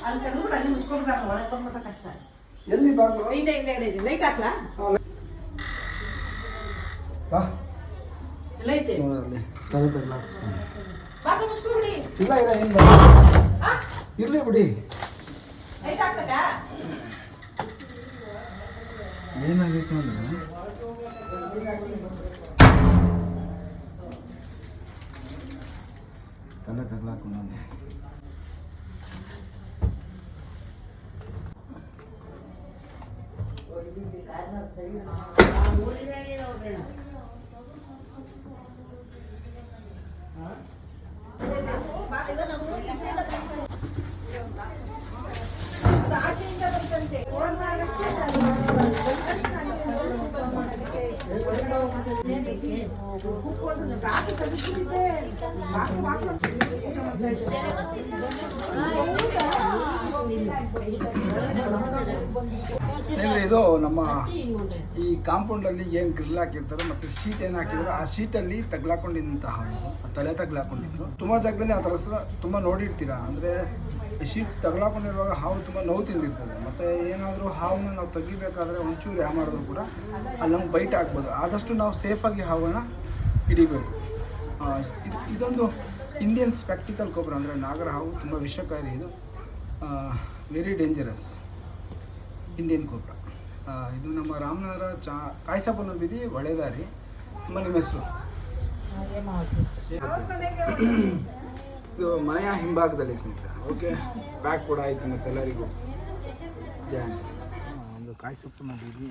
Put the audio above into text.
ಅಲ್ಲಿ ತೆಗೆದುಬಿಟ್ಟು ಅಲ್ಲಿ ಮುಚ್ಕೊಂಡ್ಬಿಟ್ರೆ ಒಳಗೆ ಬಂದ್ಬಿಟ್ಟ ಕಷ್ಟ. ಎಲ್ಲಿ ಬಾಗ್ಲು? ಹಿಂದೆ ಇದೆ ಲೈಟ್ ಹಾಕ್ಲಾ? ಬಾ ಎಲ್ಲ ಐತೆ ನೋಡಲ್ಲಿ ತಲೆ ತಗ್ಲಾಡ್ಸ್ಕೊಂಡು ಬಾಗ್ಲು ಮುಚ್ಕೊಂಡ್ಬಿಡಿ. ಇಲ್ಲ ಏನು ಇರ್ಲಿ ಬಿಡಿ. ಲೈಟ್ ಹಾಕ್ಬೇಕಾ? ಏನಾಗೈತೆ ಅಂದ್ರೆ ತಲೆ ತಗ್ಲಾಕೊಂಡು ಇದು ನಮ್ಮ ಈ ಕಾಂಪೌಂಡಲ್ಲಿ ಏನು ಗ್ರಿಲ್ ಹಾಕಿರ್ತಾರೆ ಮತ್ತು ಶೀಟ್ ಏನು ಹಾಕಿದ್ರು ಆ ಶೀಟಲ್ಲಿ ತಗ್ಲಾಕೊಂಡಿದ್ದಂತಹ ತಲೆ ತಗ್ಲಾಕೊಂಡಿದ್ದು ತುಂಬ ಜಾಗದಲ್ಲಿ ಆ ಥರ ತುಂಬ ನೋಡಿರ್ತೀರ. ಅಂದರೆ ಶೀಟ್ ತಗ್ಲಾಕೊಂಡಿರುವಾಗ ಹಾವು ತುಂಬ ನೋವು ತಿಂದಿರ್ತದೆ. ಮತ್ತು ಏನಾದರೂ ಹಾವನ್ನ ನಾವು ತೆಗಿಬೇಕಾದ್ರೆ ಒಂಚೂರು ಯಾವ ಮಾಡಿದ್ರು ಕೂಡ ಅಲ್ಲಿ ನಮ್ಗೆ ಬೈಟ್ ಆಗ್ಬೋದು. ಆದಷ್ಟು ನಾವು ಸೇಫಾಗಿ ಹಾವನ್ನ ಹಿಡಿಬೇಕು. ಇದೊಂದು ಇಂಡಿಯನ್ ಸ್ಪೆಕ್ಟಿಕಲ್ ಕೊಬ್ರಾ ಅಂದರೆ ನಾಗರ ಹಾವು, ತುಂಬ ವಿಷಕಾರಿ. ಇದು ವೆರಿ ಡೇಂಜರಸ್ ಇಂಡಿಯನ್ ಕೊಬ್ರಾ. ಇದು ನಮ್ಮ ರಾಮನಗರ ಕಾಯಿಸಾಪುರ ಬೀದಿ ಒಳ್ಳೆದಾರಿ. ನಿಮ್ಮ ಹೆಸರು? ಇದು ಮನೆಯ ಹಿಂಭಾಗದಲ್ಲಿ ಸ್ನೇಹಿತರೆ. ಓಕೆ, ಬ್ಯಾಕ್ ಕೂಡ ಆಯಿತು. ಮತ್ತು ಎಲ್ಲರಿಗೂ ಜಯ ಅಂತ ಒಂದು ಕಾಯಿಸಾಪುರ ಬೀದಿ